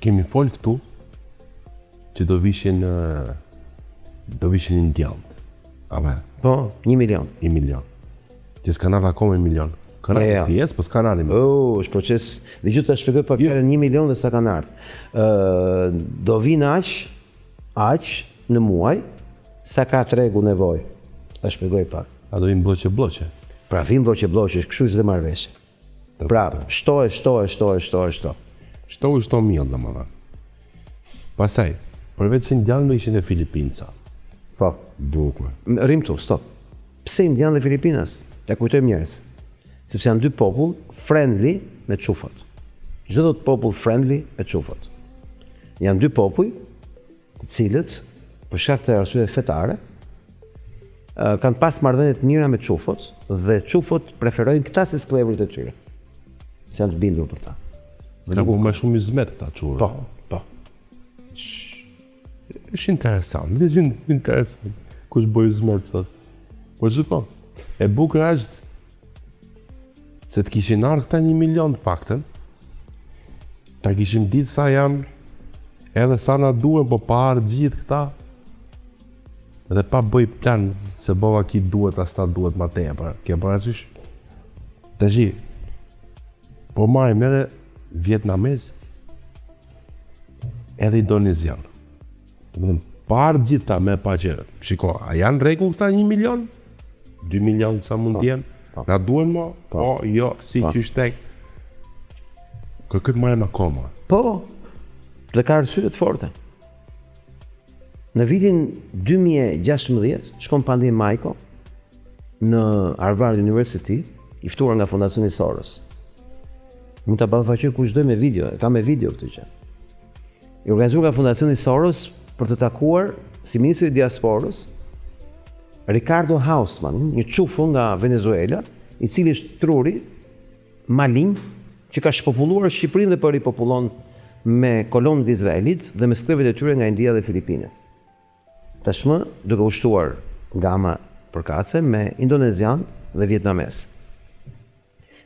Kemi folë këtu që do vishin indianët. Apo? Po, 1 milion. 1 milion. Që s'kan ardhur akoma 1 milion. Kanë ardhur pjesë, po s'kan ardhur 1 milion. Është proces. Dhe gjithë ta shpjegoj pak fjalën 1 milion dhe sa kanë ardhur. Do vinë aq në muaj sa ka tregu nevojë. Ta shpjegoj pak. A do vinë bloqe. Pra vinë bloqe, kështu është dhe marrëveshje. Pra, shto. Shto milion domethënë. Pastaj, përveç se indianë ishin e Filipinca. Po. Bukur. Rrim tu, stop. Pse indianë dhe Filipinas? Ta kujtojmë njerëz. Sepse janë dy popull friendly me çufat. Çdo do të popull friendly me çufat. Janë dy popull të cilët për shkak të arsyeve fetare kanë pas marrëdhënie të mira me çufët dhe çufët preferojnë këta se skllëvrit e tyre. Se janë të bindur për ta. Dhe nuk më shumë i zmet këta çurë. Po. Është interesant, kush boj zmet sot. Po shiko, e bukur është se të kishin ardhur këta 1 milion të paktën, ta kishim ditë sa janë, edhe sa na duhen, po pa ardhur gjithë këta, dhe pa bëj plan se bova ki duhet, asta duhet ma tepër. Ke parasysh? Tash, po marrim edhe vietnamez, edhe indonezian. Pa ardhur gjithë ta me pa që, shiko, a janë rregull këta 1 milion? 2 milion sa mund t'jenë? Na duhen mo? Po, jo, si qysh tek. Kërkët marrem akoma. Po, dhe ka arsye të forta. Në vitin 2016, shkon Pandi Majko në Harvard University, i ftuar nga Fondacioni Soros. Mund ta ballafaqoj kushdo me video, ka me video këtë gjë. I organizuar nga Fondacioni Soros për të takuar si ministri i diasporës Ricardo Hausmann, një çufu nga Venezuela, i cili është truri malim që ka shpopulluar Shqipërinë dhe po ripopullon me kolonë të Izraelit dhe me skllëvet e tyre nga India dhe Filipinet. Tashmë duke u shtuar gama përkatëse me indonezian dhe vietnamez.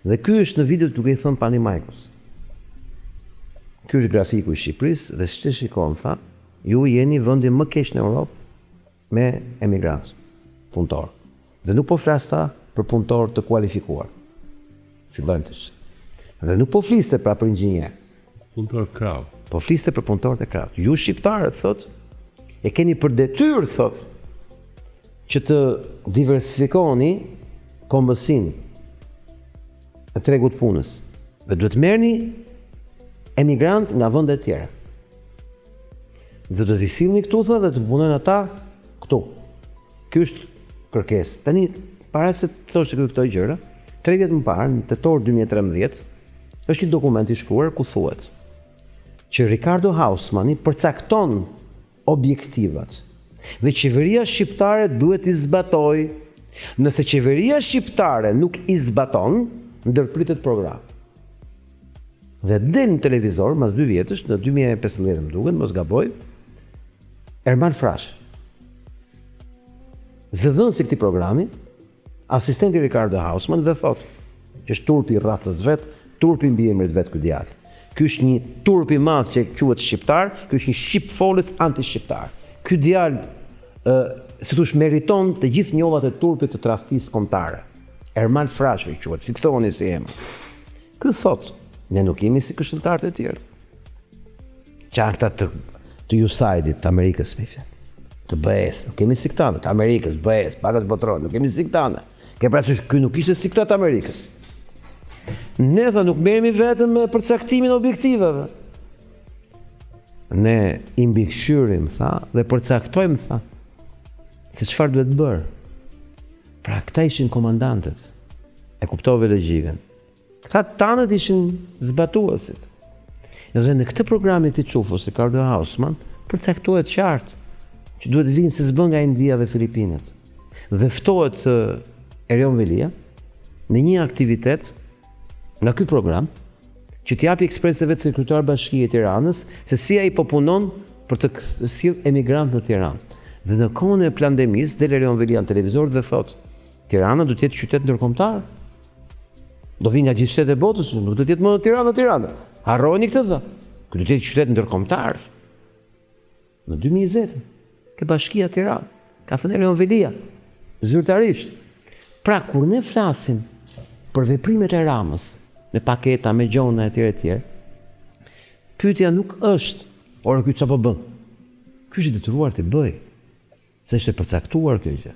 Dhe ky është në video duke i thënë Pandi Majkos. Ky është grafiku i Shqipërisë dhe siç e shikon tha, ju jeni vendi më keq në Europë me emigrantë punëtor. Dhe nuk po flas ta për punëtor të kualifikuar. Fillojmë të shë. Dhe nuk po fliste pra për inxhinier. Punëtor krav. Po fliste për punëtorët e krahut. Ju shqiptarët, thot, e keni për detyrë, thot, që të diversifikoni kombësinë e tregut punës. Dhe duhet merrni emigrant nga vende të tjera. Dhe do t'i sillni këtu, thot, dhe të punojnë ata këtu. Ky është kërkesë. Tani, para se të thoshte këto gjëra, 3 vjet më parë, në tetor 2013, është një dokument i shkruar ku thuhet që Ricardo Hausmann përcakton objektivat dhe qeveria shqiptare duhet i zbatojë. Nëse qeveria shqiptare nuk i zbaton, ndërpritet program. Dhe del në televizor mas 2 vjetësh, në 2015 më duket, mos gaboj, Erman Frash. Zëdhënësi i këtij programi, asistenti Ricardo Hausmann dhe thot që është turpi i rracës vet, turpi mbi emrit vet ky djalë. Ky është një turp i madh që quhet shqiptar, ky është një shqipfolës anti-shqiptar. Ky djalë si thosh meriton të gjithë njollat e turpit të tradhtisë kombëtare. Erman Frash i quhet, fiksoni si emër. Ky thot, ne nuk jemi si këshilltarët e tjerë. Çakta të USAID-it të Amerikës me fjalë. Të BE-s, nuk kemi si këta, të Amerikës, BE-s, pagat botërore, nuk kemi si këta. Ke parasysh ky nuk ishte si këta të Amerikës. Ne tha nuk merremi vetëm me përcaktimin e objektivave. Ne i mbikëqyrim, tha, dhe përcaktojmë, tha, se çfarë duhet bërë. Pra këta ishin komandantët. E kuptove logjikën. Këta tanët ishin zbatuesit. Dhe në këtë programit të çufës Ricardo Hausmann përcaktohet qartë që duhet vinë se s'bën nga India dhe Filipinet. Dhe ftohet Erion Velia në një aktivitet nga ky program që t'japi ekspreseve të sekretar Bashkia e Tiranës se si ai po punon për të sill emigrant në Tiranë. Dhe në kohën e pandemisë del Erion Velia në televizor dhe thot: Tirana do të jetë qytet ndërkombëtar. Do vinë nga gjithë shtetet e botës, nuk do të jetë më Tirana. Harroni këtë dha. Ky do të jetë qytet ndërkombëtar. Në 2020, ke Bashkia Tiranë, ka thënë Leon Velia, zyrtarisht. Pra, kur ne flasim për veprimet e Ramës, me paketa, me gjona etj, pyetja nuk është, ora ky çfarë po bën? Ky është i detyruar të bëj, se është e përcaktuar kjo gjë.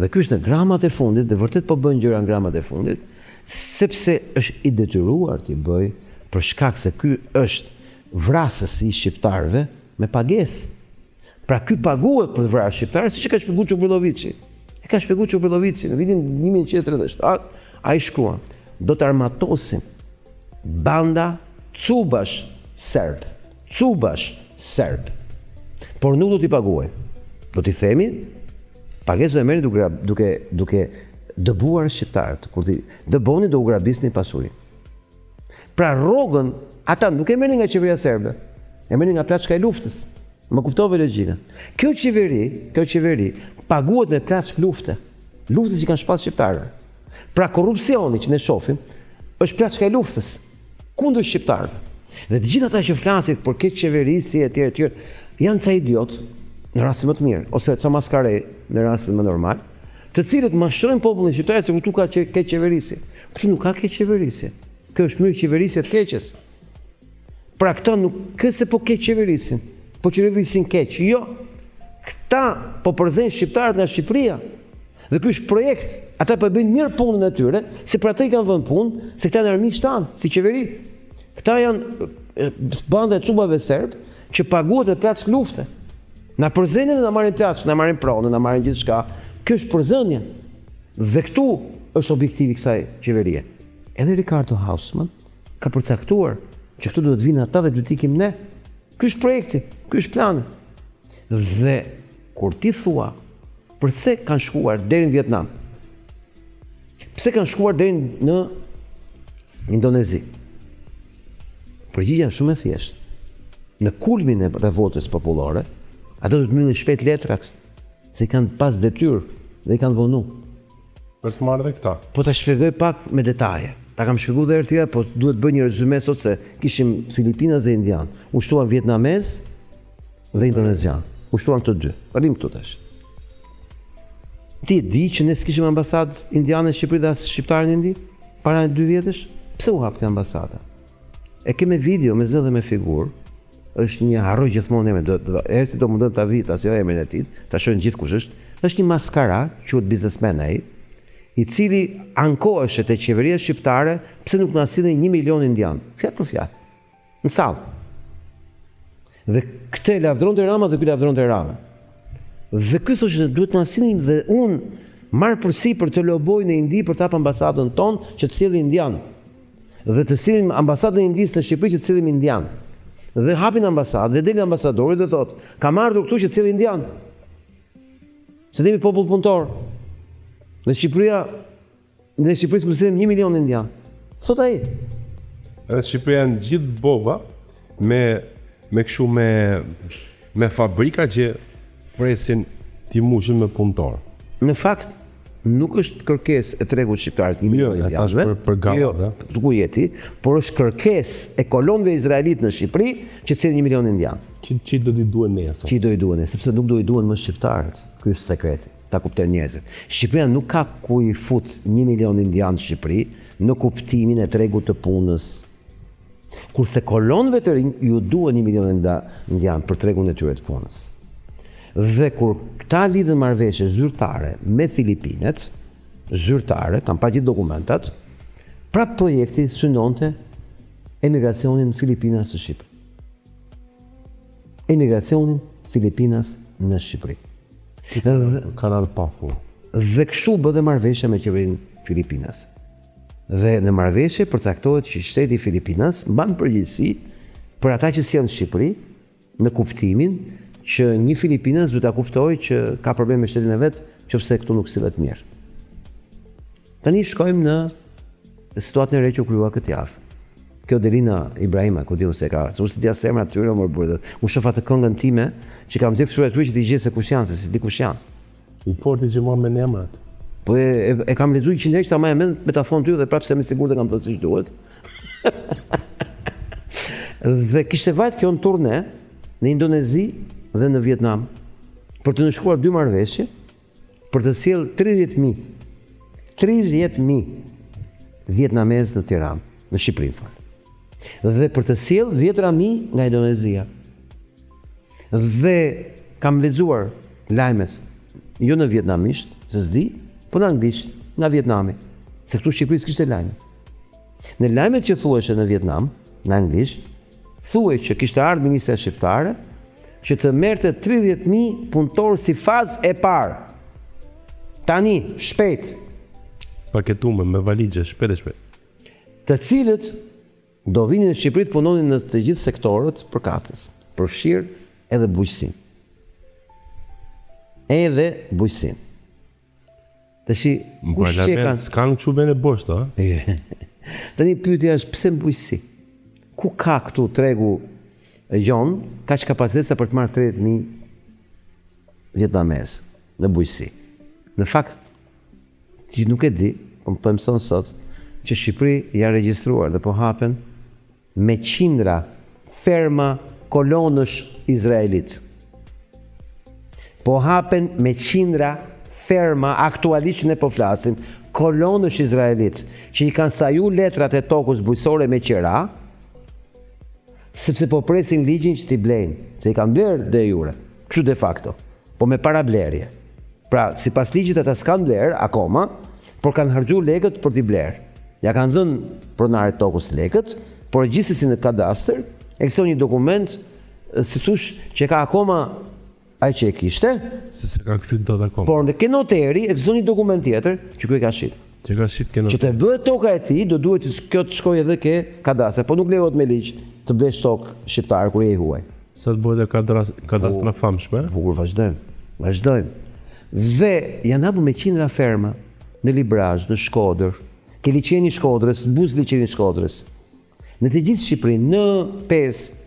Dhe ky është në gramat e fundit, dhe vërtet po bën gjëra në gramat e fundit, sepse është i detyruar të bëj, për shkak se ky është vrasës i shqiptarëve me pagesë. Pra ky paguhet për të vrarë shqiptarët, siç e ka shpjeguar Çubrulloviçi. E ka shpjeguar Çubrulloviçi në vitin 1937, ai shkruan: "Do të armatosim banda cubash serb. Cubash serb. Por nuk do t'i paguaj. Do t'i themi, pagesën e merrni duke dëbuar shqiptarët. Kur ti dëboni do u grabisni pasurinë." Pra rrogën ata nuk e merrin nga qeveria serbe, e merrin nga plaçka e luftës. Më kuptove logjikën. Kjo qeveri paguhet me plaçk lufte. Luftës që kanë shpas shqiptarëve. Pra korrupsioni që ne shohim është plaçka e luftës kundër shqiptarëve. Dhe të gjithë ata që flasin për këtë qeverisi etj janë ca idiot në rastin më të mirë ose ca maskare në rastin më normal, të cilët mashtrojnë popullin shqiptar se këtu ka qeverisi. Këtu nuk ka qeverisi. Kjo është mënyrë qeverisje të keqes. Pra këta nuk këse po keq qeverisin, po qeverisin keq. Jo, këta po përzejnë shqiptarët nga Shqipëria. Dhe ky është projekt, ata po bëjnë mirë punën e tyre, se për ata i kanë vënë punë, se këta janë armiqtë tanë, si qeveri. Këta janë banda e cubave serb që paguhet me plaçk lufte. Na përzejnë dhe na marrin plaçk, na marrin pronë, na marrin gjithçka. Kjo është përzënje. Dhe këtu është objektivi kësaj qeverie. Edhe Ricardo Hausmann ka përcaktuar që këtu duhet vinë ata dhe duhet ikim ne. Ky është projekti, ky është plani. Dhe kur ti thua përse kanë shkuar deri në Vietnam, pse kanë shkuar deri në Indonezi, përgjigjja është shumë e thjeshtë. Në kulmin e revoltës popullore, ata do të mbyllin shpejt letrat, se kanë pas detyrë dhe i kanë vonu. Për të marrë dhe këta. Po ta shpjegoj pak me detaje. Ta kam shpjeguar dhe herë tjera, po duhet bëj një rezume sot se kishim Filipinas dhe Indian. Ushtuan vietnamez dhe indonezian. Ushtuan këto dy. Arrim këtu tash. Ti e di që ne s'kishim ambasadë indiane në Shqipëri dhe as shqiptarë në Indi para 2 vjetësh? Pse u hap kjo ambasada? E kemi video me zë dhe me figurë. Është një harroj gjithmonë emrin, herë si do mundon ta vi, ta sjell emrin e tij, ta shohin gjithë kush është. Është një maskara, quhet biznesmen ai, i cili ankoheshet te qeveria shqiptare, pse nuk na sillin 1 milion indian. Fjalë për fjalë. Në sallë. Dhe këtë lavdronte Rama dhe ky lavdronte Rama. Dhe ky thoshte se duhet na sillin dhe unë marr përsipër të loboj në Indi për të hap ambasadën tonë që të sillin indian. Dhe të sillim ambasadën e Indisë në Shqipëri që të sillim indian. Dhe hapin ambasadë dhe delin ambasadori dhe thotë, kam ardhur këtu që të sillim indian. Se jemi popull punëtor. Në Shqipërisë më sillim 1 milion indian. Thot ai. Edhe Shqipëria janë gjithë boba me fabrika që presin t'i mushin me punëtor. Në fakt, nuk është kërkesë e tregut shqiptarit 1 milion indianëve. Për gamat, ku jeti, por është kërkesë e kolonëve izraelit në Shqipëri që të cilin 1 milion indian. Që do t'i duhen nesër? Që do i duhen, sepse nuk do i duhen më shqiptarët. Ky është sekreti. Ta kuptojnë njerëzit. Shqipëria nuk ka ku i fut 1 milion indian në Shqipëri në kuptimin e tregut të punës. Kurse kolonëve të rinj ju duhen 1 milion indian për tregun e tyre të punës. Dhe kur këta lidhen marrëveshje zyrtare me Filipinet, kam pa gjithë dokumentat, prap projekti synonte emigracionin Filipinas në Shqipëri. Emigracionin Filipinas në Shqipëri. Kanal Paku. Dhe kështu bë dhe marrëveshja me qeverinë Filipinas. Dhe në marrëveshje përcaktohet që shteti i Filipinas mban përgjegjësi për ata që sjellin në Shqipëri në kuptimin që një Filipinas duhet ta kuptojë që ka probleme me shtetin e vet, nëse këtu nuk sillet mirë. Tani shkojmë në situatën e re që u krijua këtë javë. Kjo Delina Ibrahima, ku diu se ka, se dia semra aty më burrë. Unë shofa të këngën time që kam nxjerrë fytyrën që ti gjet se kush janë, se si di kush janë. I forti që më me emrat. Po e kam lexuar 100 herë, ta më mend me ta thon ty dhe prapë se më sigurt e kam thënë siç duhet. Dhe kishte vajt kjo në turne në Indonezi dhe në Vietnam për të nënshkruar 2 marrëveshje për të sjellë 30.000 vietnamezë në Tiranë, në Shqipëri fal. Dhe për të sjellë 10.000 nga Indonezia. Dhe kam lexuar lajmet jo në vietnamisht, se s'di, po në anglisht, nga Vietnami, se këtu Shqipërisë kishte lajme. Në lajmet që thuheshe në Vietnam, në anglisht, thuhej që kishte ardhur ministra shqiptare që të merrte 30.000 punëtorë si fazë e parë. Tani, shpejt, Paketume me valigje, shpejt e shpejt. të cilët do vinin në Shqipëri të punonin në të gjithë sektorët përkatës, përfshirë edhe bujqësinë. Edhe bujqësinë. Tashi, kush që kanë... S'kanë që bene boshtë, a? Tani pyetja është pse bujqësi? Ku ka këtu tregu jon, ka që kapacitet sa për të marrë 30.000 vietnamezë në bujqësi. Në fakt, që nuk e di, po më mëson sot, që Shqipëri ja regjistruar dhe po hapen me qindra ferma kolonësh izraelit. Po hapen me qindra ferma, aktualisht ne po flasim, kolonësh izraelit, që i kanë saju letrat e tokës bujqësore me qera, sepse po presin ligjin që t'i blejnë, se i kanë blerë de jure, kështu de facto, po me para blerje. Pra, si pas ligjit ata s'kan blerë, akoma, por kanë harxhu lekët për t'i blerë. Ja kanë dhënë pronarit tokës lekët, por gjithsesi në kadastër, ekziston një dokument, si thush, që ka akoma ai që e kishte, Se ka kthyer dot akoma. por në kenoteri ekziston një dokument tjetër që ky e ka shit. Që ka shit keno. Që të bëhet toka e tij, do duhet që kjo të shkojë edhe ke kadastër, po nuk lejohet me ligj të blesh tokë shqiptar kur je i huaj. Sa të bëhet e kadastra famshme. Bukur, vazhdojmë. Dhe janë hapur me qindra ferma në Librazh, në Shkodër, ke liçeni Shkodrës, buz liçeni Shkodrës. Në të gjithë Shqipërinë, në Pesë,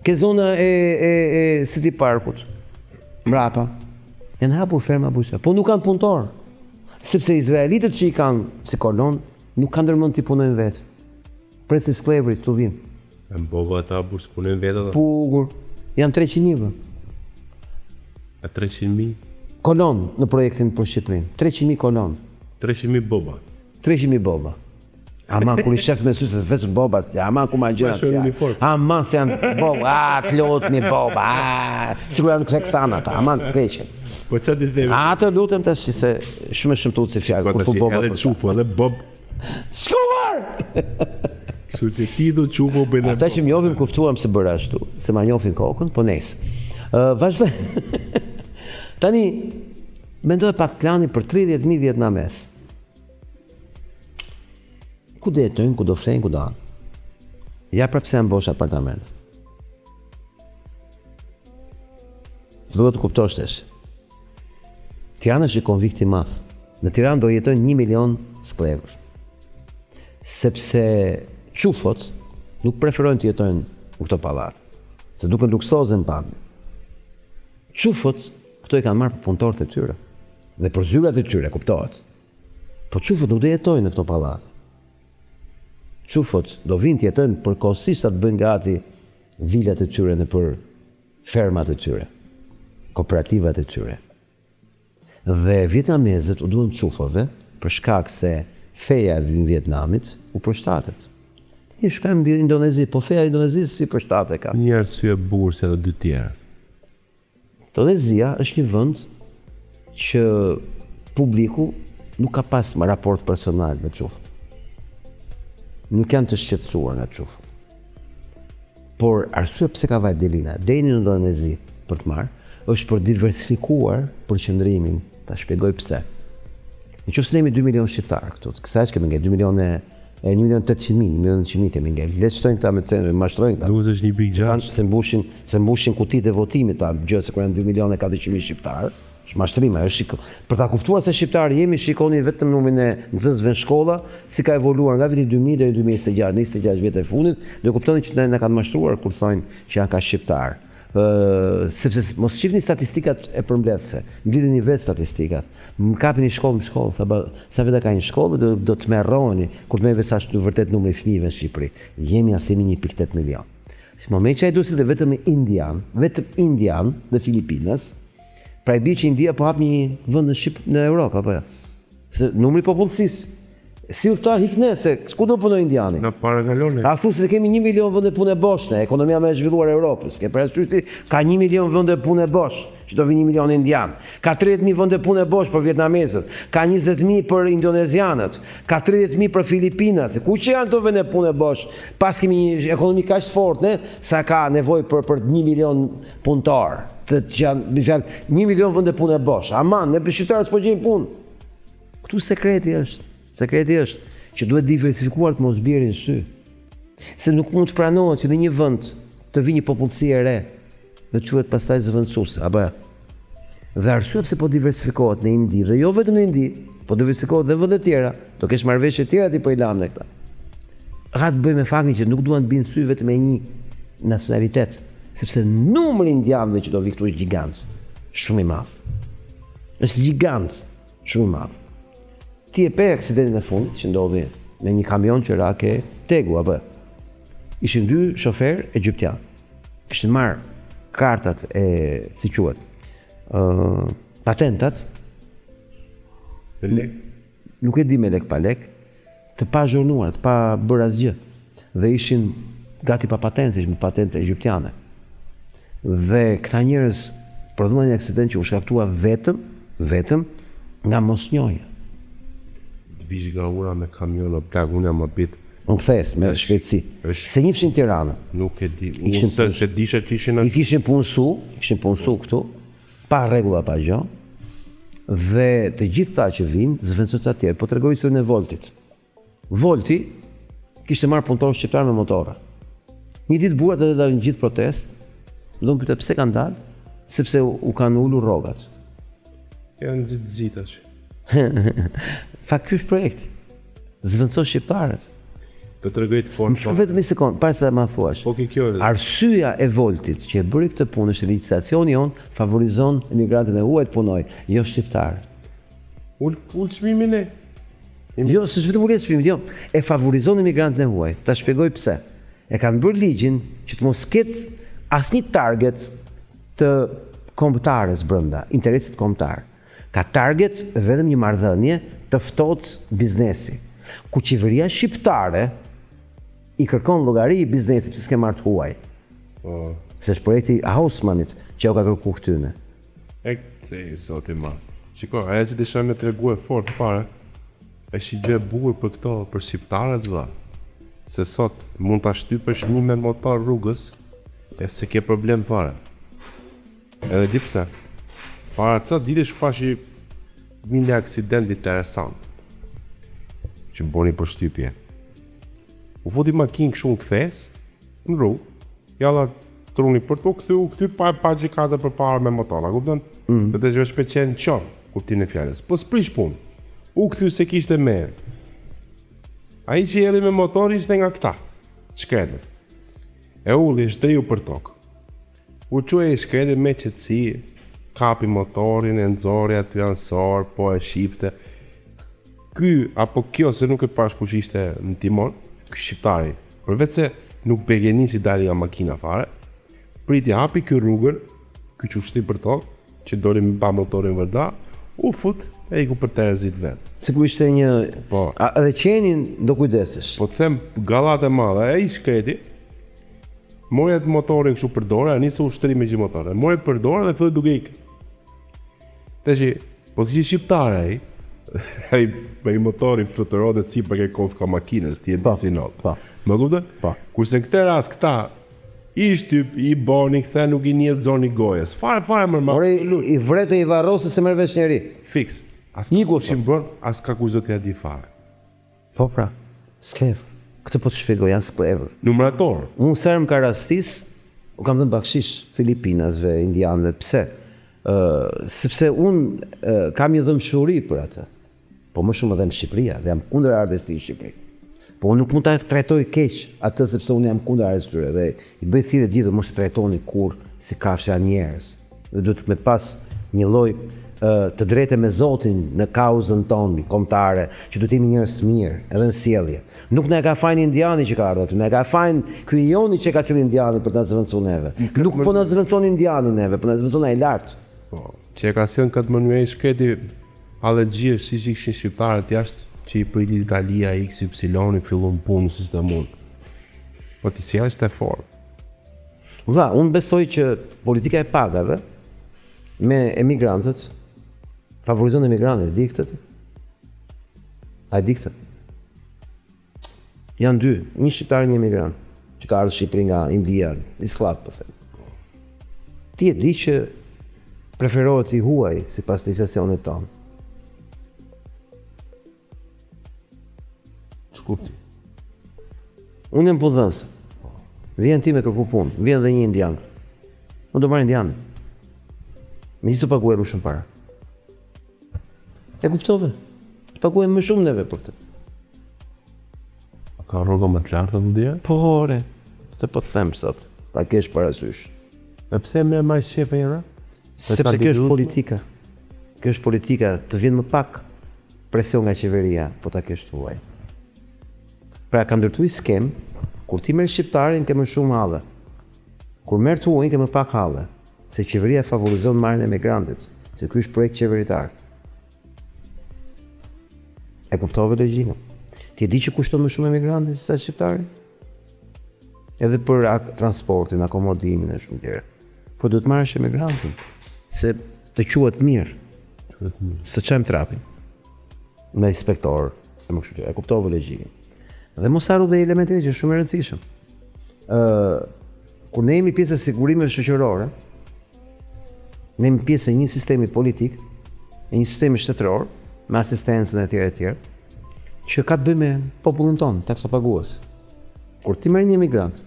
ke zona e City Parkut, mrapa, janë hapur ferma buzë, po nuk kanë punëtor, sepse izraelitët që i kanë si kolon, nuk kanë ndërmend t'i punojnë vetë. Presin sklevrit të vinë. E mbova ata burë s'punojnë vetë ata. Pugur, janë 300.000 E 300.000? kolon në projektin për Shqipërinë. 300.000 kolon. 300.000 boba. 300.000 boba. Aman, kur i shef me sy se vetëm bobas, aman ku ma gjëna Bashkë në uniform. Aman se janë boba, klot një boba, sigur janë Kleksana ata, aman keqen. Po ç'a ti themi? Atë lutem tash se shumë e shëmtuar si fjalë kur thu boba. Edhe çufu, edhe bob. Shkuar! Kështu që ti do çufu bën. Ata që më njohin kuptuam se bëra ashtu, se ma njohin kokën, po nesër. Vazhdoj. Tani mendoj pak planin për 30.000 vietnamez. Ku do jetojnë, ku do flenë, ku do anë? Ja prapë se janë bosh apartament. Duhet të kuptosh tash. Tirana është një konvikt i madh. Në Tiranë do jetojnë 1 milion sklevër. Sepse qufot nuk preferojnë të jetojnë në këto pallate, se duken luksoze në pamje. Qufot këto i kanë marrë për punëtorët e tyre dhe për zyrat e tyre, kuptohet. Po qufot nuk do jetojnë në këto pallate. Qufot do vinë të jetojnë përkohësisht të bëjnë gati vilat e tyre në për fermat e tyre, kooperativat e tyre. Dhe vietnamezët u duan qufove për shkak se feja e Vietnamit u përshtatet. I shkojmë në Indonezi, po feja e Indonezisë si përshtate ka. Një arsye bukur se të dy tjerat. Indonezia është një vend që publiku nuk ka pas më raport personal me qufën. Nuk janë të shqetësuar nga qufën. Por arsye pse ka vajt Delina deri në Indonezi për të marrë, është për diversifikuar përqendrimin. Ta shpjegoj pse. Nëse ne jemi 2 milion shqiptar këtu, kësaj që kemi nge 2 milionë 1.800.000, 1.900.000 kemi nge. Le të shtojnë këta me centrin, mashtrojnë këta. Nuk është një big gjash. Se mbushin kutitë e votimit ta, gjë se kur janë 2 milionë 400.000 shqiptar. Është mashtrim, është për ta kuptuar se shqiptarë jemi, shikoni vetëm numrin e nxënësve në shkolla, si ka evoluar nga viti 2000 deri 2026, 26 vjet e fundit, do kuptoni që na kanë mashtruar kur thonë që janë ka shqiptar. Sepse mos shihni statistikat e përmbledhse, mblidheni vetë statistikat. Më kapini shkollë në shkollë, sa vetë ka një shkollë do të merroni kur të merrni sa është vërtet numri i fëmijëve në Shqipëri. Jemi asimi 1.8 milion. Në moment që ai do sillte vetëm indian dhe Filipinas, pra i bie që India po hap një vend në Europë apo jo? Se numri i popullsisë si këta hikne, se ku do punoj indiani? Na paragalon. A thu se kemi 1 milion vende pune bosh, ne, ekonomia më e zhvilluar e Europës. Ke parasysh ka 1 milion vende pune bosh, që do vinë 1 milion indian. Ka 30.000 vende pune bosh për vietnamezët, ka 20.000 për indonezianët, ka 30.000 për filipinat. Ku që janë këto vende pune bosh? Pas kemi një ekonomi kaq të fortë, ne, sa ka nevojë për 1 milion punëtar. Të janë 1 milion vende pune bosh. Aman, ne për shqiptarët po gjejmë punë. Ktu sekreti është që duhet diversifikuar të mos bjerë në sy. Se nuk mund të pranohet që në një vend të vi një popullsi e re dhe quhet pastaj zëvendësuese, apo ja. Dhe arsyeja pse po diversifikohet në Indi dhe jo vetëm në Indi, po diversifikohet edhe në vende tjera, do kesh marrëveshje tjera ti po i lam ne këta. Ka të bëjë me faktin që nuk duan të binë sy vetëm me një nacionalitet, sepse numri i indianëve që do vi këtu është gjigant, shumë i madh. Është gjigant, shumë i madh. Ti e pe aksidentin e fundit që ndodhi me një kamion që ra ke Tegu apo. Ishin 2 shofer egjiptian. Kishin marrë kartat e si quhet, patentat. Lek. Nuk e di me lek pa lek, të pa zhurnuar, të pa bërë asgjë. Dhe ishin gati pa patentë, ishin me patente egjiptiane. Dhe këta njerëz prodhuan një aksident që u shkaktua vetëm nga mosnjohja. Bish nga ura me kamion o plak, unë jam abit. Unë thes me shpejtësi. Se njëfshin Tiranën. Nuk e di. Unë se dishe që ishin I kishin punësu këtu, pa rregulla pa gjë. Dhe të gjithë ta që vinë, zëvendësues atje, po tregoj historinë e Voltit. Volti kishte marrë punëtor shqiptar me motora. Një ditë burrat do të dalin gjithë protest, do më pyete pse kanë dalë, sepse u kanë ulur rrogat. Janë zitash. Fakt ky është projekti. Zëvendësos shqiptarët. Do të tregoj të fortë. Vetëm një sekond, para se ma thuash. Po kjo. Arsyeja e Voltit që e bëri këtë punë është legislacioni jon favorizon emigrantët e huaj të punojnë, jo shqiptarët. Ul çmimin e. Jo, s'është vetëm ulë çmimin, jo. E favorizon emigrantët e huaj. Ta shpjegoj pse. E kanë bërë ligjin që të mos ketë asnjë target të kombëtarës brenda, interesit kombëtar. Ka target vetëm një marrëdhënie të ftohtë biznesi, ku qeveria shqiptare i kërkon llogari i biznesit pse s'ke marrë të huaj. Po. Se është projekti Hausmanit që u ka kërkuar këtyne. Zoti ma. Shiko, ajo që disha me treguar fort fare, është i gjë e bukur për këto, për shqiptarët vëlla. Se sot mund ta shtypësh një me motor rrugës, e se ke problem fare. Edhe di pse. Para ca ditësh pashi një aksident interesant që më boni përshtypje. U foti makinë kështu në kthes, në rrugë, jalla truni për të kthy pa gjikata përpara me motor, a kupton? Dhe të zhvesh shpëqen qon, kuptimin e fjalës. Po s'prish punë. U kthy se kishte me. Ai që erdhi me motor ishte nga këta, shkretët. E ulli shtëju për tokë. U quaj shkretët me qetësi, kapi motorin, e nxori aty ansor, po e shifte. Ky apo kjo se nuk e pash kush ishte në timon, ky shqiptari, përveç se nuk begenisi dali nga makina fare, priti hapi ky rrugën, ky çushti për tokë, që doli me pa motorin vërda, u fut e iku për terezit vet. Sikur ishte një Po. Edhe qenin do kujdesesh. Po të them gallat e madhe, ai shkreti. Mori atë motorin kështu për dorë, nisi ushtri me gjithë motorin. Mori për dorë dhe filloi duke ikë. Tashi, po si shqiptar ai me motorin fluturonte sipër ke kofka makinës, ti e di si not. Po. Më kupton? Po. Kurse në këtë rast këta i shtyp, i boni, kthe nuk i njeh zoni gojës. Fare më Ore i vretë i varrosë se merr vesh njëri. Fiks. As një kushim bën, as ka kush do t'ia di fare. Po pra, sklev. Këtë po të shpjegoj, janë sklev. Numrator. Unë serm ka rastis, u kam dhënë bakshish Filipinasve, indianëve, pse? Sepse unë kam një dëmshuri për atë. Po më shumë edhe në Shqipëria, dhe jam kundër ardhes të Shqipëri. Po unë nuk mund ta trajtoj keq atë sepse unë jam kundër ardhes tyre dhe i bëj thirrje gjithë mos i trajtoni kurrë si kafshë njerëz. Dhe duhet me pas një lloj të drejtë me Zotin në kauzën tonë kombëtare, që duhet jemi njerëz të mirë, edhe në sjellje. Nuk na e ka fajin indiani që ka ardhur aty, na e ka fajin ky joni që ka sjellë indiani për të na zëvendësuar neve. Nuk po na zëvendëson indiani neve, po na zëvendëson ai lart. Po, që e ka sjellë këtë mënyrë shketi allergjie siç i kishin shqiptarët jashtë që i priti Italia XY fillon punë në sistemun. Po ti sjellësh të fort. Valla, unë besoj që politika e pagave me emigrantët favorizon emigrantët, di këtë? A di këtë? Janë dy, një shqiptar e një emigrant, që ka ardhur në Shqipëri nga India, Islam, po them. Ti e di që preferohet i huaj sipas legjislacionit tonë. Shkurti. Unë jam budhënës. Vjen ti me kërku punë, vjen dhe një indian. Unë do marr indian. Me një të paguaj më shumë para. E kuptove? Të paguaj më shumë neve për këtë. A ka rroga më të larta në dia? Po, ore, të po të them sot, ta kesh parasysh. E pse me më shepe era? Sepse kjo është politika. Kjo është politika, të vjen më pak presion nga qeveria, po ta kesh tuaj. Pra ka ndërtuar skem, kur ti merr shqiptarin ke më shumë halle. Kur merr tuajin ke më pak halle, se qeveria favorizon marrjen e emigrantit, se ky është projekt qeveritar. E kuptove logjikën? Ti e di që kushton më shumë emigranti se sa shqiptari? Edhe për transportin, akomodimin e shumë tjera. Po duhet marrësh emigrantin, se të quhet mirë. Së çojmë trapin. Me inspektor, e më kështu, e kuptove logjikën. Dhe mos harru dhe elementin që është shumë i rëndësishëm. Kur ne jemi pjesë e sigurimeve shoqërore, ne jemi pjesë e një sistemi politik, e një sistemi shtetëror, me asistencën e tjerë, që ka të bëjë me popullin tonë, taksapagues. Kur ti merr një emigrant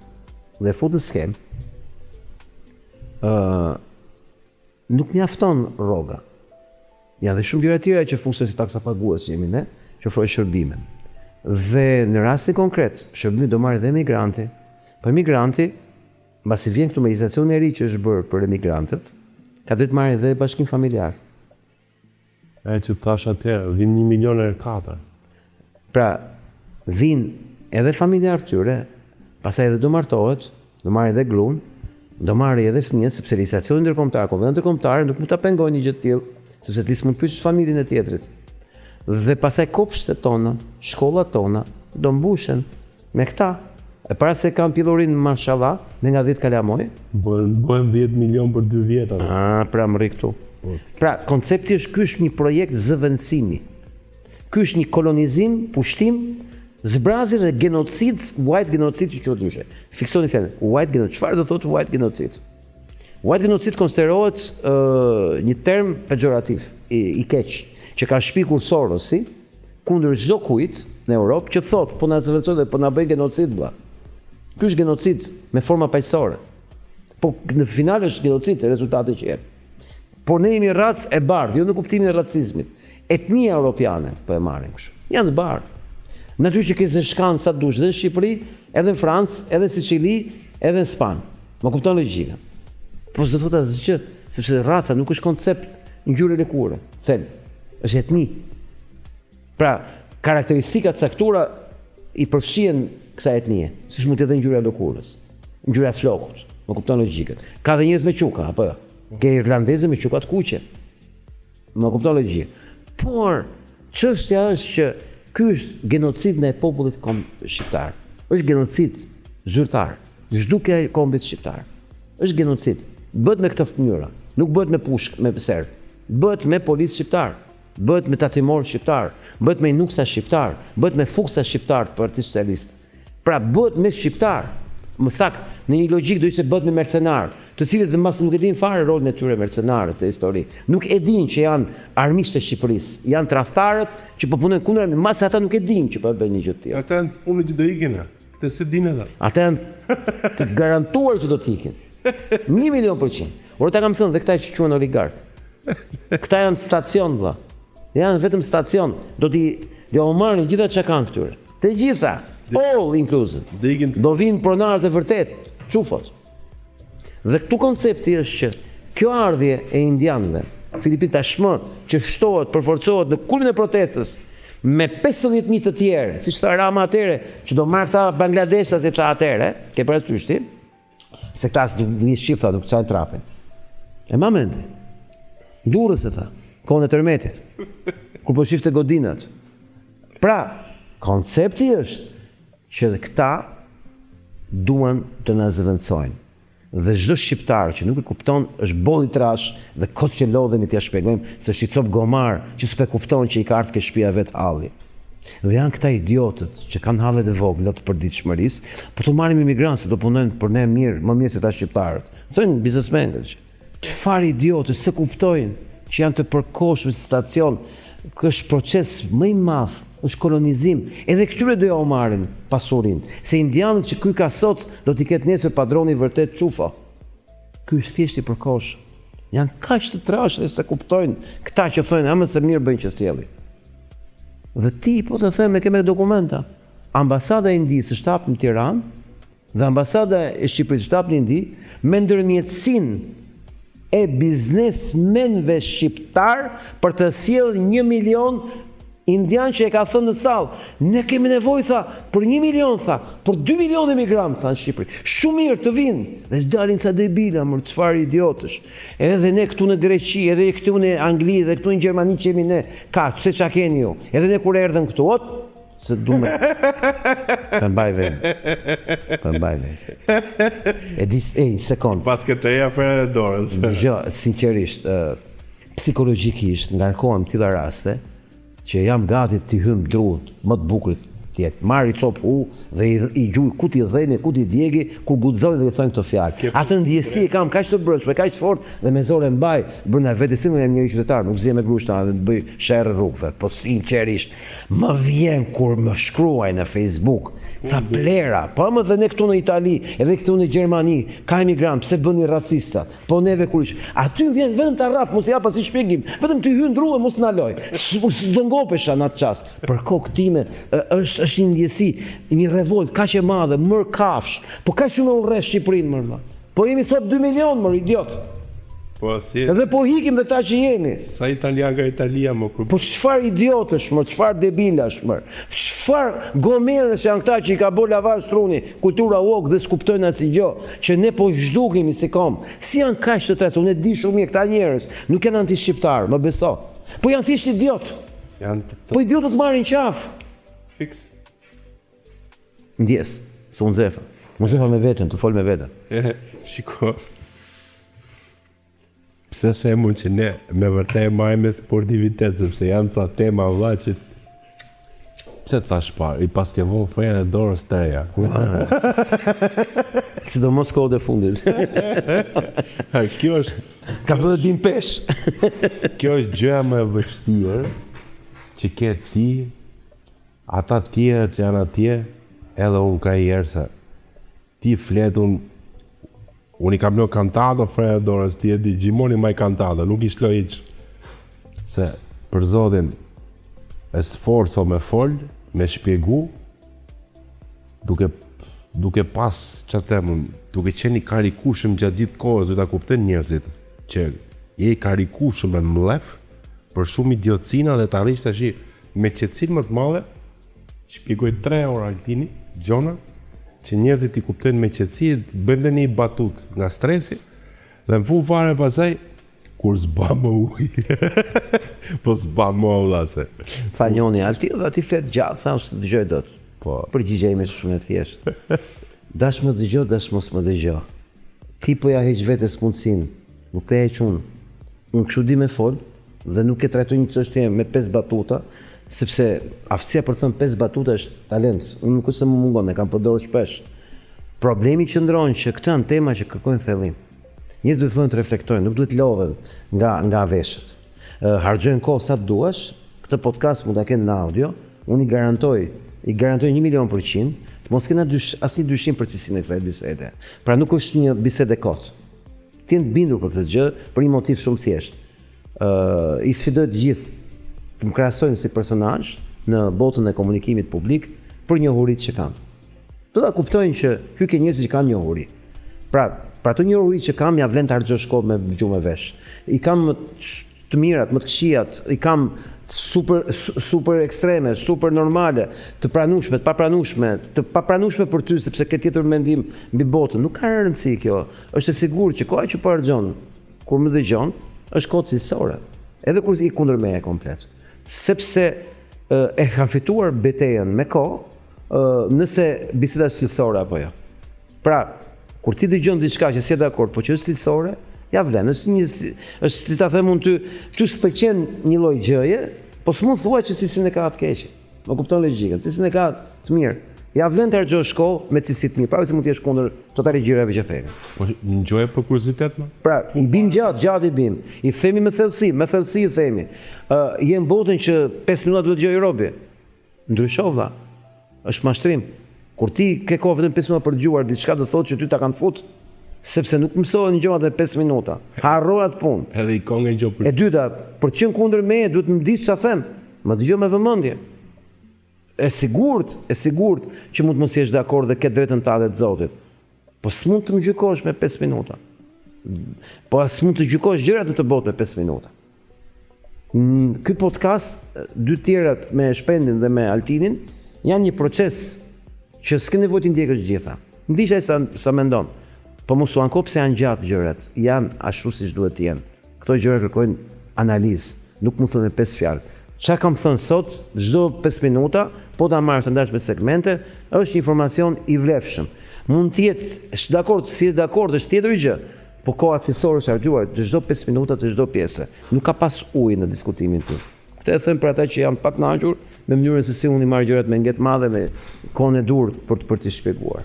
dhe fut në skem, nuk mjafton rroga. Ja dhe shumë gjëra tjera që funksionojnë si taksapagues që jemi ne, që ofrojnë shërbime. Dhe në rastin konkret, shërbimi do marrë dhe emigranti. Po emigranti, mbasi vjen këtu me legjislacionin e ri që është bërë për emigrantët, ka drejt marrë dhe bashkim familjar. E që thash atëherë, vin 1 milion e 4. Pra, vin edhe familjar tyre, pastaj edhe do martohet, do marrë edhe gruan, do marrë edhe fëmijët, sepse legjislacioni ndërkombëtar, konventi ndërkombëtar nuk mund ta pengojë një gjë të tillë, sepse ti s'mund pysh familjen e tjetrit. Dhe pastaj kopshtet tona, shkollat tona do mbushen me këta. E para se kam pillorin mashallah, me nga 10 kalamoj, Bëhen 10 milion për 2 vjet. Pra më rri këtu. Pra, koncepti është ky është një projekt zëvendësimi. Ky është një kolonizim, pushtim, zbrazje dhe genocid, white genocid që quhet ndryshe. Fiksoni fjalën. White genocid. Çfarë do thotë white genocid? White genocid konsiderohet një term pejorativ, i keq, që ka shpikur Sorosi kundër çdo kujt në Europë që thotë po na zëvendësoj dhe po na bëj genocid vlla. Ky është genocid me forma paqësore. Po në final është genocid rezultati që jep. Por ne jemi racë e bardhë, jo në kuptimin e racizmit. Etnia europiane po e marrim kështu. Janë të bardhë. Natyrisht që ke zeshkan sa dush dhe në Shqipëri, edhe në Francë, edhe në Sicili, edhe në Spanjë. Më kupton logjikën. Po s'do thotë asgjë, sepse raca nuk është koncept ngjyrë lëkure. Them, është etni. Pra, karakteristikat caktuara i përfshihen kësaj etnie, siç mund të jetë ngjyra e lëkurës, ngjyra e flokut. Më kupton logjikën. Ka dhe njerëz me quka, apo jo? Ke irlandezë me quka të kuqe. Më kupton logjikën. Por çështja është që ky është genocid ndaj popullit shqiptar. Është genocid zyrtar, zhdukja e kombit shqiptar. Është genocid. Bëhet me këtë mënyrë, nuk bëhet me pushk, me serb. Bëhet me policë shqiptar, bëhet me tatimor shqiptar, bëhet me nuksa shqiptar, bëhet me fuksa shqiptar të Partisë Socialiste. Pra bëhet me shqiptar. Më saktë, në një logjik do ishte bëhet me mercenar, të cilët dhe mas nuk e din fare rolin e tyre mercenarët të histori. Nuk e din që janë armiqtë e Shqipërisë, janë tradhtarët që po punojnë kundër armikëve, mas ata nuk e din që po bëjnë një gjë të tillë. Ata janë punë që do ikin. Këtë se dinë ata. Ata janë të garantuar që do të ikin. 1.000.000%. Por ata kam thënë dhe këta që quhen oligark. Këta janë stacion vëlla. Janë vetëm stacion. Do marrin gjitha çka kanë këtyre. Të gjitha. All inclusive. Do vinë pronarët e vërtet, qufot. Dhe këtu koncepti është që kjo ardhje e indianëve Filipinë tashmë që shtohet, përforcohet në kulmin e protestës me 50.000 të tjerë, siç tha Rama atëre, që do marrë tha Bangladesha si tha atëre, ke parasysh ti? Se këta një shqip tha, nuk çajnë trapin. E ma mende. Durrës e tha, kohën e tërmetit. Kur po shifte godinat. Pra, koncepti është që këta duan të na zëvendësojnë. Dhe çdo shqiptar që nuk e kupton është boll i trash dhe kot që lodhemi t'ia shpjegojmë se është i cop gomar që s'pe kupton që i ka ardhur ke shtëpia vet halli. Dhe janë këta idiotët që kanë hallet e vogla të përditshmërisë, po të marrim imigrantë se do punojnë për ne mirë, më mirë se ta shqiptarët. Thonë biznesmenët. Çfarë idiotë se kuptojnë që janë të përkohshëm si stacion, që është proces më i madh, është kolonizim. Edhe këtyre do ja marrin pasurinë. Se indianët që ky ka sot do t'i ketë nesër padroni vërtet çufa. Ky është thjesht i përkohshëm. Janë kaq të trashë se kuptojnë këta që thonë ama se mirë bëjnë që sjellin. Dhe ti po të them me kemë dokumenta. Ambasada e Indisë është hapur në Tiranë dhe ambasada e Shqipërisë është hapur në Indi me ndërmjetësinë e biznesmenve shqiptar për të sjellë 1 milion indian që e ka thënë në sallë. Ne kemi nevojë tha për 1 milion tha, për 2 milionë emigrantë tha në Shqipëri. Shumë mirë të vinë. Dhe dalin ca debila, më çfarë idiotësh. Edhe ne këtu në Greqi, edhe këtu në Angli, edhe këtu në Gjermani që jemi ne, ka, se çka keni ju. Edhe ne kur erdhëm këtu, se dume. Të mbaj vetë. Të mbaj vetë. Sekond. Pas këtëria për e dorës. Jo, sinqerisht, psikologjikisht, ngarkohem tilla raste, që jam gati t'i hym drut, më të bukurit tjetë. Marri cop dhe i gjuj ku t'i dheni, ku t'i djegi, kur guxojnë dhe i thonë këto fjalë. Atë ndjesi e kam kaq të brendshme, kaq të fortë dhe me zorë mbaj brenda vetes tim jam njëri qytetar, nuk zje me grushta dhe të bëj sherrë rrugëve. Po sinqerisht, më vjen kur më shkruaj në Facebook ca plera, po më dhe ne këtu në Itali, edhe këtu në Gjermani, ka emigrant, pse bëni racista? Po neve kur ish, aty vjen vetëm ta rraf, mos ja pas i shpjegim, vetëm ti hyn ndruhe mos na loj. S'do ngopesha në atë çast. Për kokë time është një ndjesi, një revolt kaq e madhe, mër kafsh. Po kaq shumë urrë Shqipërinë më. Po jemi sot 2 milion më idiot. Po si. Edhe po hikim dhe ta që jemi. Sa italian nga Italia më kur. Po çfarë idiotësh më, çfarë debilash më. Çfarë gomerës janë këta që i ka bë lavazh truni, kultura woke dhe s'kuptojnë asgjë, që ne po zhdukemi si kom. Si janë kaq të tresë, unë e di shumë mirë këta njerëz, nuk janë anti-shqiptar, më beso. Po janë thjesht idiot. Po idiotët marrin qaf. Fix. Ndjes, se unë zefa. Unë zefa me veten, të fol me veten. Shiko. Pse themu që ne me vërtet marrim me sportivitet, sepse janë ca tema vlla që pse të thash parë, i pas ke vënë frejën e dorës të reja. Sidomos kohët e fundit. Kjo është ka filluar të bim pesh. Kjo është gjëja më e vështirë që ke ti, ata të tjerë që janë atje, edhe unë ka herë se ti flet unë i kam në kantado frejë dorës, ti e di, gjimoni maj kantado, nuk i shloj iq. Se për zotin e sforco me fol, me shpjegu, duke pas që temun, duke qeni karikushëm gjatë gjithë kohës, du ta kupten njerëzit, që je i karikushëm me mlef, për shumë idiotësina dhe të arrisht të shi, me qetësin më të madhe, shpjegoj 3 ora Altini, Gjona, që njerëzit i kuptojnë me qetësi, bëjmë një batut nga stresi, dhe në fund fare pasaj, kur s'ba më uj, po s'ba më ullase. Tha njoni, alti dhe ati flet gjatë, tha usë të dëgjoj do të. Po. Përgjigjemi shumë e thjeshtë. Dash më dëgjoj, dash mos më dëgjoj. Ti po ja heq vetes mundësinë, nuk e heq unë. Unë kështu di me fol, dhe nuk e trajtoj një çështje me 5 batuta, sepse aftësia për thënë 5 batuta është talent. Unë nuk është se më mungon, e kam përdorur shpesh. Problemi qëndron që këto janë tema që kërkojnë thellim. Njerëzit duhet të reflektojnë, nuk duhet lodhen nga veshët. Harxojnë kohë sa të duash, këtë podcast mund ta kenë në audio, unë i garantoj 1.000.000%, të mos kena asnjë dyshim për cilësinë e kësaj bisede. Pra nuk është një bisedë kot. Ti je të bindur për këtë gjë për një motiv shumë thjesht. I sfidoj të gjithë të më krahasojnë si personazh në botën e komunikimit publik për njohuritë që kam. Do ta kuptojnë që hyke njerëz që kanë njohuri. Pra ato njohuri që kam ja vlen të harxosh kohë me gjumë vesh. I kam të mirat, më të këqijat, i kam super ekstreme, super normale, të pranueshme, të papranueshme, të papranueshme për ty sepse ke tjetër mendim mbi botën. Nuk ka rëndësi kjo. Është e sigurt që koha që po harxhon kur më dëgjon, është kohë cilësore. Edhe kur i kundër meje komplet. Sepse e kanë fituar betejën me kohë, nëse biseda është cilësore apo jo. Pra, kur ti dëgjon diçka që si e dakord, po që është cilësore, ja vlen, është si ta them unë ty s'pëlqen një lloj gjëje, po s'mund thua që cilësinë e ka të keqe. Më kupton logjikën, cilësinë e ka të mirë. Ja vlen të harxhosh kohë me cilësi të mirë, para se mund të jesh kundër totale gjërave që themi. Po ngjoje për kuriozitet më? Pra, i bim gjatë i bim. I themi me thellësi i themi. Jem botën që 5 minuta duhet dëgjoj robi. Ndryshova. Është mashtrim. Kur ti ke kohë vetëm 5 minuta për dëgjuar diçka do thotë që ty ta kanë fut, sepse nuk mësohen gjërat me 5 minuta. Harroj atë punë. Edhe i kongë gjë për. E dyta, për të qenë kundër meje duhet më dish çfarë them. Më dëgjoj me vëmendje. E sigurt që mund të mos jesh dakord dhe ke drejtën tënde të Zotit. Po s'mund të më gjykosh me 5 minuta. Po s'mund të gjykosh gjërat e të botë me 5 minuta. Ky podcast, dy tjerat me Shpendin dhe me Altinin, janë një proces që s'ke nevojë të ndjekësh gjitha. Ndishaj sa mendon. Po mos u anko pse janë gjatë gjërat. Janë ashtu siç duhet të jenë. Këto gjëra kërkojnë analizë, nuk mund të thonë me 5 fjalë. Çka kam thënë sot, çdo 5 minuta, po ta marrësh të ndash me segmente, është informacion i vlefshëm. Mund të jetë, është dakord, si është dakord, është tjetër gjë. Po koha cilësore është harxuar çdo 5 minuta të çdo pjese. Nuk ka pas ujë në diskutimin tim. Këtë e them për ata që janë pak kënaqur me mënyrën se si unë i marr gjërat me nget madhe, me kohën e dur për të shpjeguar.